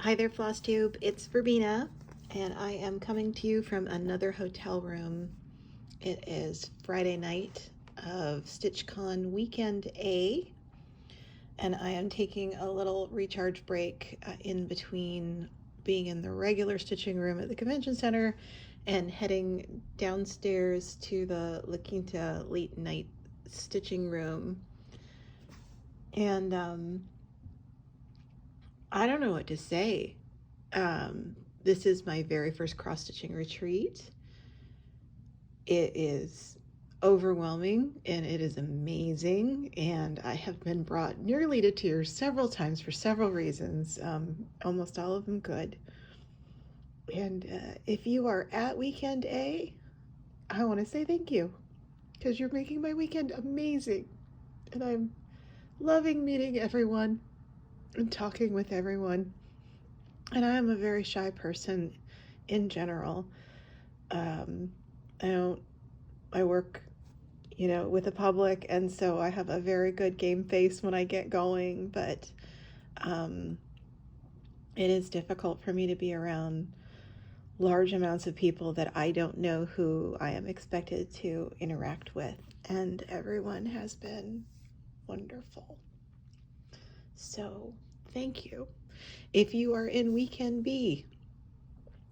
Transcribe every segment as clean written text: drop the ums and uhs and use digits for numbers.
Hi there, Floss Tube. It's Verbena, and I am coming to you from another hotel room. It is Friday night of Stitchcon Weekend A, and I am taking a little recharge break in between being in the regular stitching room at the convention center and heading downstairs to the La Quinta late night stitching room. And I don't know what to say. This is my very first cross-stitching retreat. It is overwhelming and it is amazing, and I have been brought nearly to tears several times for several reasons, almost all of them good. And if you are at Weekend A, I want to say thank you, because you're making my weekend amazing, and I'm loving meeting everyone and talking with everyone. And I am a very shy person in general. I work, with the public, and so I have a very good game face when I get going, but it is difficult for me to be around large amounts of people that I don't know who I am expected to interact with, and everyone has been wonderful. So, thank you. If you are in Weekend B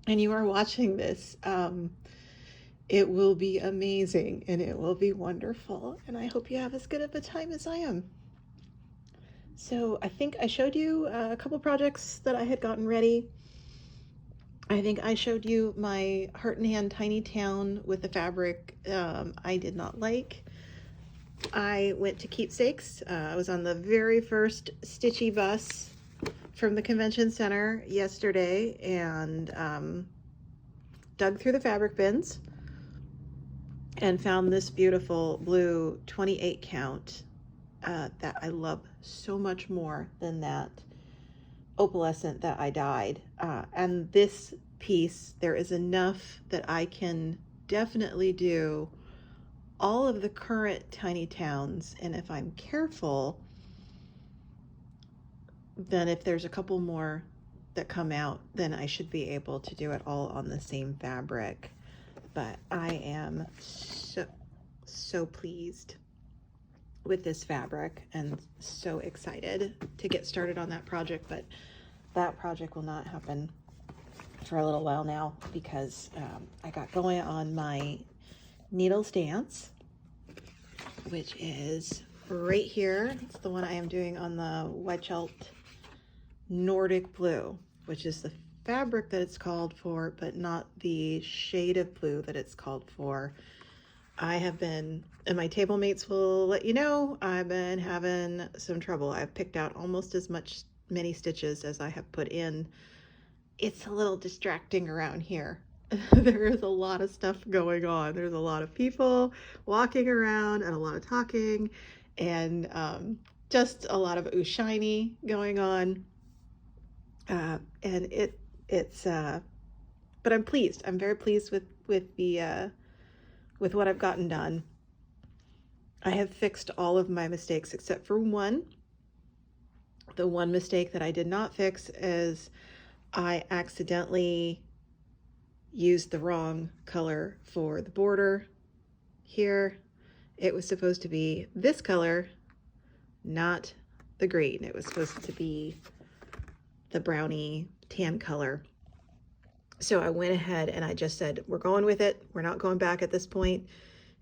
and you are watching this, it will be amazing and it will be wonderful, and I hope you have as good of a time as I am. So I think I showed you a couple projects that I had gotten ready. I think I showed you my Heart and Hand Tiny Town with the fabric I did not like. I went to Keepsakes. I was on the very first Stitchy bus from the convention center yesterday and dug through the fabric bins and found this beautiful blue 28 count that I love so much more than that opalescent that I dyed. And this piece, there is enough that I can definitely do all of the current tiny towns, and if I'm careful, then if there's a couple more that come out, then I should be able to do it all on the same fabric. But I am so pleased with this fabric and so excited to get started on that project. But that project will not happen for a little while now because I got going on my needle stance, which is right here. It's the one I am doing on the Weichelt Nordic Blue, which is the fabric that it's called for, but not the shade of blue that it's called for. I have been, and my table mates will let you know, I've been having some trouble. I've picked out almost as many stitches as I have put in. It's a little distracting around here. There is a lot of stuff going on. There's a lot of people walking around and a lot of talking and just a lot of ooh shiny going on. And it's but I'm pleased. I'm very pleased with what I've gotten done. I have fixed all of my mistakes except for one. The one mistake that I did not fix is I accidentally used the wrong color for the border here. It was supposed to be this color, not the green. It was supposed to be the brownie tan color. So I went ahead and I just said, we're going with it. We're not going back at this point.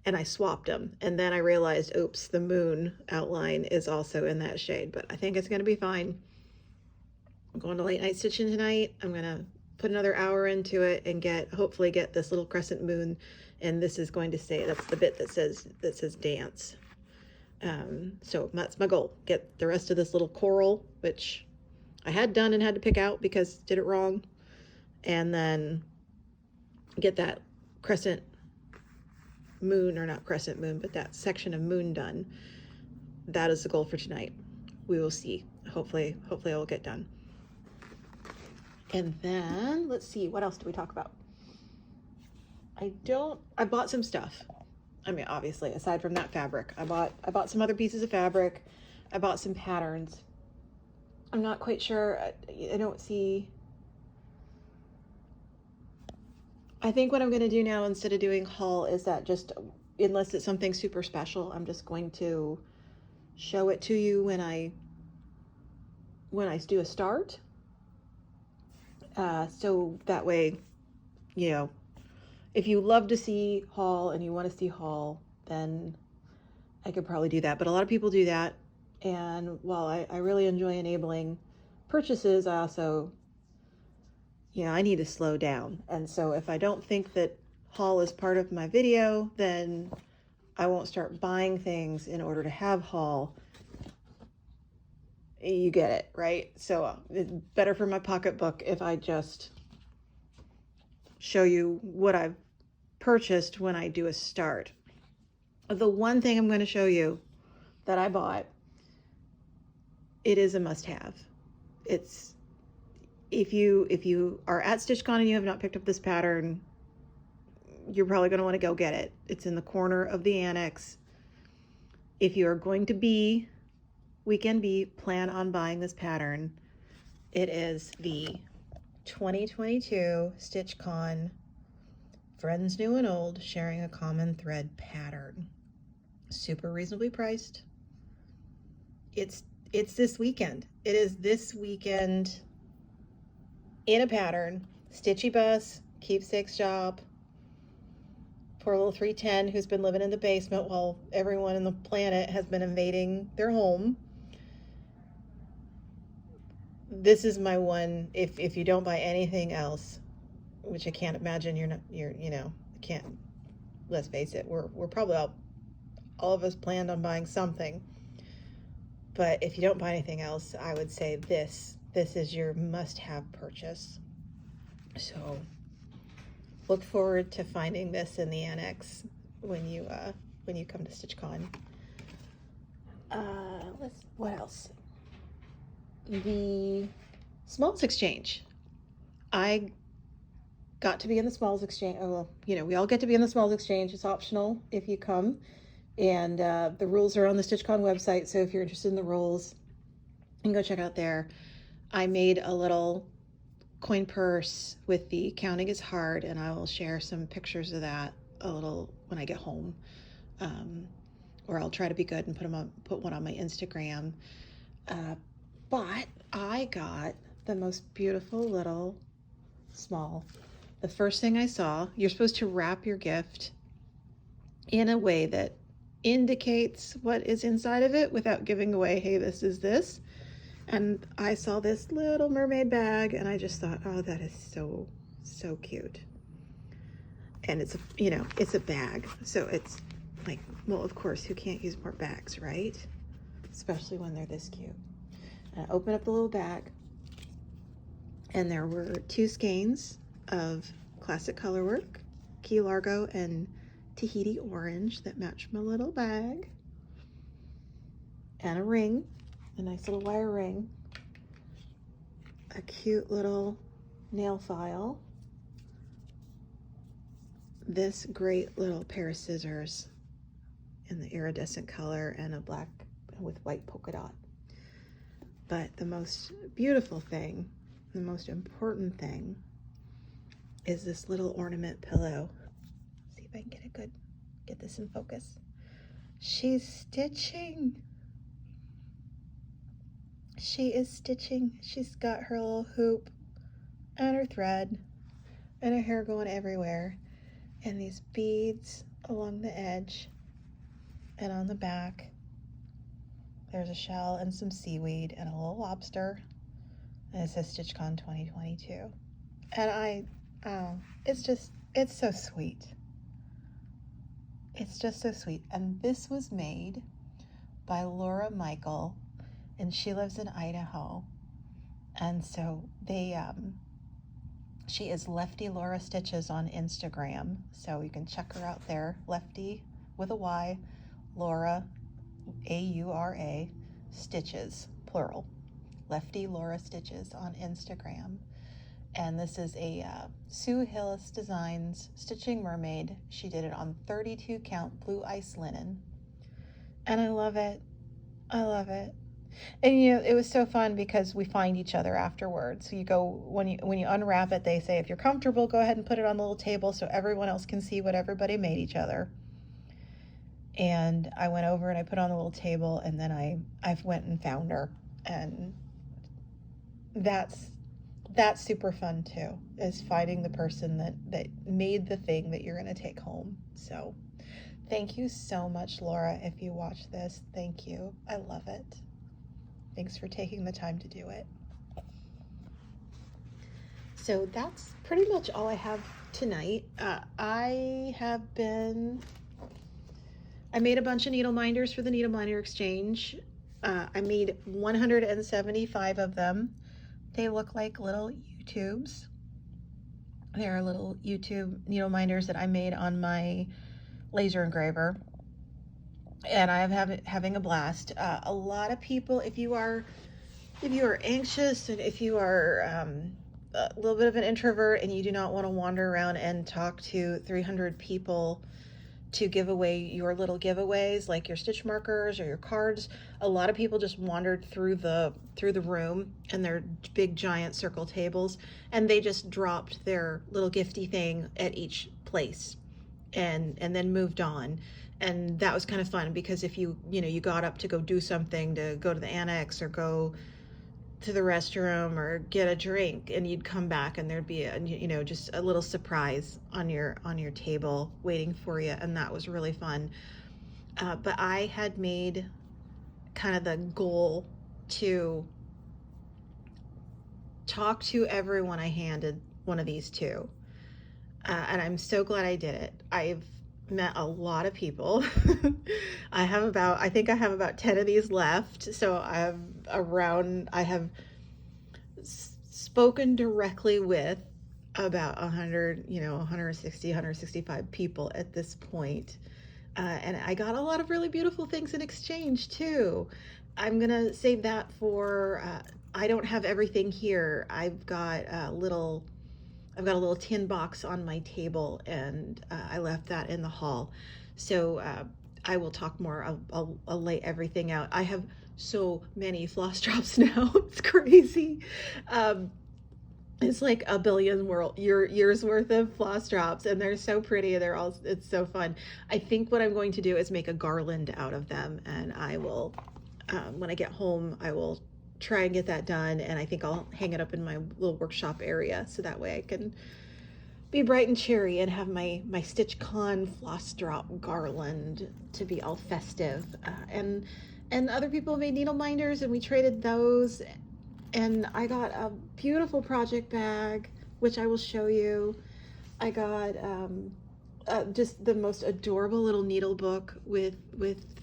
And I swapped them. And then I realized, oops, the moon outline is also in that shade, but I think it's going to be fine. I'm going to late night stitching tonight. I'm going to put another hour into it and hopefully get this little crescent moon. And this is going to say, that's the bit that says dance. So that's my goal. Get the rest of this little coral, which I had done and had to pick out because did it wrong. And then get that crescent moon, or not crescent moon, but that section of moon done. That is the goal for tonight. We will see. Hopefully it will get done. And then let's see, what else do we talk about? I bought some stuff. I mean, obviously, aside from that fabric, I bought some other pieces of fabric. I bought some patterns. I'm not quite sure. I don't see I think what I'm going to do now instead of doing haul is that just, unless it's something super special, I'm just going to show it to you when I do a start. So that way, you know, if you love to see haul and you want to see haul, then I could probably do that. But a lot of people do that. And while I really enjoy enabling purchases, I also, I need to slow down. And so if I don't think that haul is part of my video, then I won't start buying things in order to have haul. You get it, right? So it's better for my pocketbook if I just show you what I've purchased when I do a start. The one thing I'm going to show you that I bought, it is a must-have. It's, if you are at Stitchcon and you have not picked up this pattern, you're probably going to want to go get it. It's in the corner of the annex. If you are going to be Weekend B, plan on buying this pattern. It is the 2022 Stitchcon Friends New and Old Sharing a Common Thread pattern. Super reasonably priced. It's this weekend. It is this weekend in a pattern. Stitchy Bus, keepsakes shop. Poor little 310 who's been living in the basement while everyone in the planet has been invading their home. This is my one, if you don't buy anything else, which I can't imagine can't, let's face it, we're probably all of us planned on buying something. But if you don't buy anything else, I would say this is your must-have purchase. So look forward to finding this in the annex when you come to Stitchcon. What else? The Smalls Exchange. I got to be in the Smalls Exchange. Oh, well, we all get to be in the Smalls Exchange. It's optional if you come. And the rules are on the Stitchcon website. So if you're interested in the rules, you can go check out there. I made a little coin purse with the Counting is Hard, and I will share some pictures of that a little when I get home. Or I'll try to be good and put one on my Instagram. But I got the most beautiful little small. The first thing I saw, you're supposed to wrap your gift in a way that indicates what is inside of it without giving away, hey, this is this. And I saw this little mermaid bag and I just thought, oh, that is so, so cute. And it's a bag. So it's like, well, of course, who can't use more bags, right? Especially when they're this cute. And I opened up the little bag and there were 2 skeins of classic colorwork, Key Largo and Tahiti Orange, that matched my little bag, and a ring, a nice little wire ring, a cute little nail file, this great little pair of scissors in the iridescent color, and a black with white polka dot. But the most beautiful thing, the most important thing, is this little ornament pillow. See if I can get this in focus. She's stitching. She is stitching. She's got her little hoop and her thread and her hair going everywhere, and these beads along the edge and on the back. There's a shell and some seaweed and a little lobster, and it says Stitchcon 2022. And it's so sweet. It's just so sweet. And this was made by Laura Michael, and she lives in Idaho. And so she is Lefty Laura Stitches on Instagram. So you can check her out there. Lefty with a Y, Laura, A-U-R-A, Stitches, plural. Lefty Laura Stitches on Instagram. And this is a Sue Hillis Designs Stitching Mermaid. She did it on 32 count blue ice linen. And I love it. I love it. And you know, it was so fun because we find each other afterwards. So you go when you unwrap it, they say if you're comfortable, go ahead and put it on the little table so everyone else can see what everybody made each other. And I went over and I put on the little table, and then I went and found her, and that's super fun too, is finding the person that made the thing that you're going to take home. So thank you so much, Laura. If you watch this, thank you. I love it. Thanks for taking the time to do it. So that's pretty much all I have tonight. I made a bunch of needle minders for the Needle Minder Exchange. I made 175 of them. They look like little U-tubes. They're little U-tube needle minders that I made on my laser engraver. And I'm having a blast. A lot of people, if you are anxious and if you are a little bit of an introvert and you do not want to wander around and talk to 300 people to give away your little giveaways like your stitch markers or your cards, a lot of people just wandered through the room and their big giant circle tables, and they just dropped their little gifty thing at each place and then moved on. And that was kind of fun because if you got up to go do something, to go to the annex or go to the restroom or get a drink, and you'd come back and there'd be just a little surprise on your table waiting for you, and that was really fun. But I had made kind of the goal to talk to everyone I handed one of these to, and I'm so glad I did it. I've met a lot of people. I think I have about 10 of these left. So I have spoken directly with about 100, 160, 165 people at this point. And I got a lot of really beautiful things in exchange too. I'm gonna save that for, I don't have everything here. I've got a little tin box on my table, and I left that in the hall. So I will talk more. I'll lay everything out. I have so many floss drops now. It's crazy. It's like a billion years worth of floss drops, and they're so pretty. It's so fun. I think what I'm going to do is make a garland out of them, and I will, when I get home, I will try and get that done, and I think I'll hang it up in my little workshop area so that way I can be bright and cheery and have my Stitchcon floss drop garland to be all festive. And other people made needle minders, and we traded those, and I got a beautiful project bag, which I will show you. I got just the most adorable little needle book with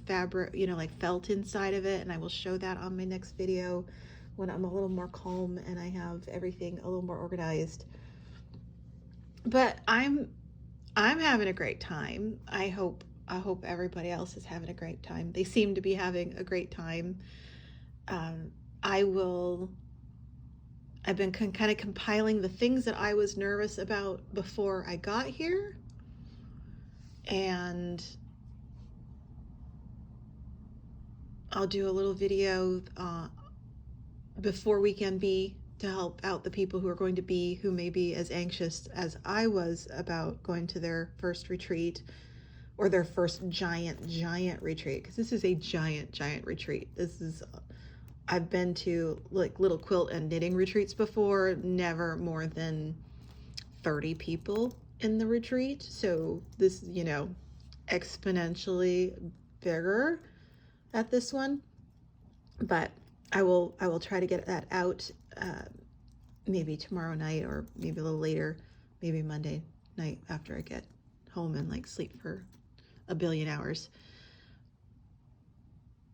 fabric, like felt inside of it, and I will show that on my next video when I'm a little more calm and I have everything a little more organized. But I'm having a great time. I hope everybody else is having a great time. They seem to be having a great time. I've been kind of compiling the things that I was nervous about before I got here, and I'll do a little video before Weekend Bee to help out the people who may be as anxious as I was about going to their first retreat, or their first giant retreat, because this is a giant retreat. I've been to like little quilt and knitting retreats before, never more than 30 people in the retreat. So this, exponentially bigger at this one. But I will try to get that out maybe tomorrow night, or maybe a little later, maybe Monday night after I get home and like sleep for a billion hours.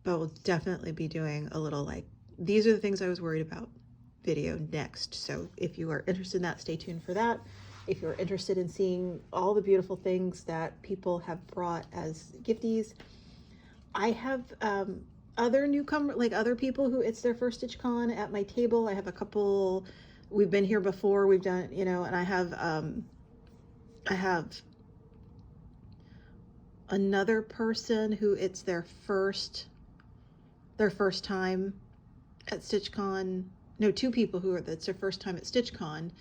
But we'll definitely be doing a little these are the things I was worried about video next. So if you are interested in that, stay tuned for that. If you're interested in seeing all the beautiful things that people have brought as gifties, I have other other people who it's their first Stitchcon at my table. I have a couple, we've been here before, we've done, and I have another person who it's their first time at Stitchcon. No, two people who are, that's their first time at Stitchcon.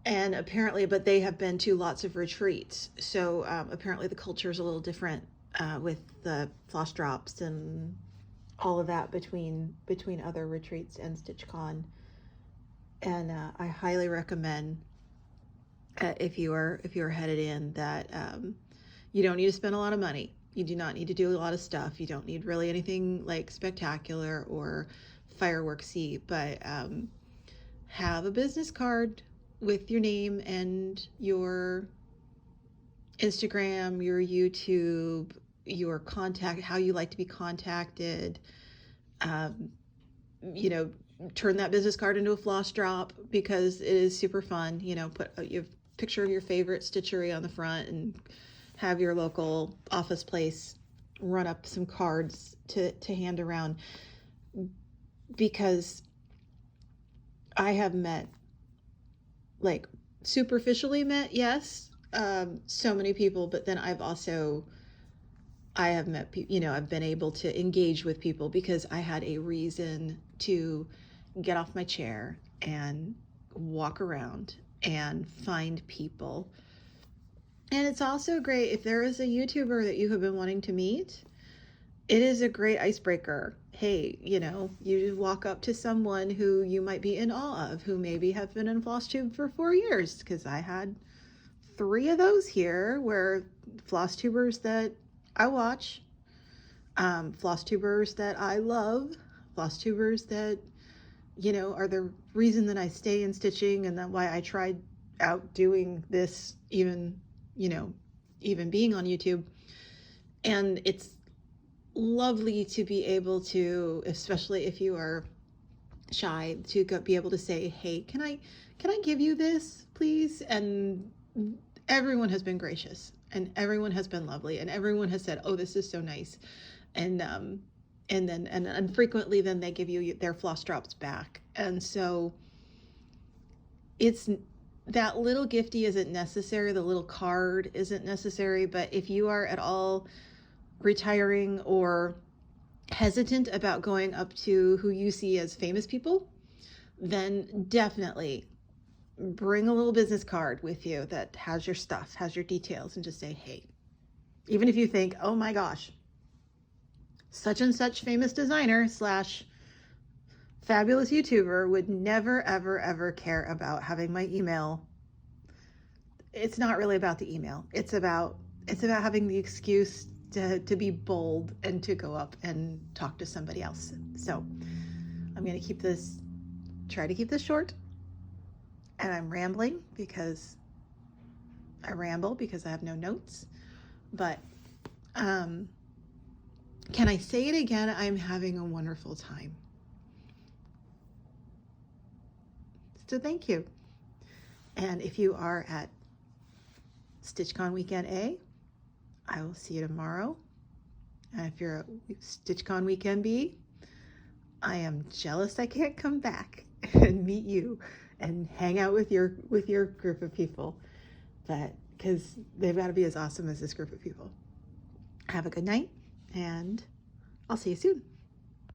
And apparently, but they have been to lots of retreats. So apparently the culture is a little different with the floss drops and all of that between other retreats and Stitchcon. And I highly recommend if you are headed in that you don't need to spend a lot of money. You do not need to do a lot of stuff. You don't need really anything like spectacular or fireworksy, but have a business card with your name and your Instagram, your YouTube, your contact, how you like to be contacted. You know, turn that business card into a floss drop because it is super fun. You know, put a picture of your favorite stitchery on the front and have your local office place run up some cards to hand around, because I have met, like, superficially met, yes, so many people, but then I have met people, you know, I've been able to engage with people because I had a reason to get off my chair and walk around and find people. And it's also great if there is a YouTuber that you have been wanting to meet. It is a great icebreaker. Hey, you know, you walk up to someone who you might be in awe of, who maybe have been in FlossTube for 4 years, because I had 3 of those here, where floss tubers that I watch, floss tubers that I love, floss tubers that, you know, are the reason that I stay in stitching, and that why I tried out doing this, even, you know, even being on YouTube. And it's lovely to be able to, especially if you are shy, to be able to say, hey, can I give you this, please? And everyone has been gracious, and everyone has been lovely, and everyone has said, oh, this is so nice. And frequently then they give you their floss drops back. And so it's, that little gifty isn't necessary, the little card isn't necessary, but if you are at all retiring or hesitant about going up to who you see as famous people, then definitely bring a little business card with you that has your stuff, has your details, and just say, hey, even if you think, oh my gosh, such and such famous designer / fabulous YouTuber would never, ever, ever care about having my email. It's not really about the email. It's about having the excuse to be bold and to go up and talk to somebody else. So I'm going to try to keep this short. And I'm rambling because I have no notes. But can I say it again? I'm having a wonderful time. So thank you. And if you are at Stitchcon Weekend A, I will see you tomorrow. And if you're at Stitchcon Weekend B, I am jealous I can't come back and meet you and hang out with your group of people, because they've got to be as awesome as this group of people. Have a good night, and I'll see you soon.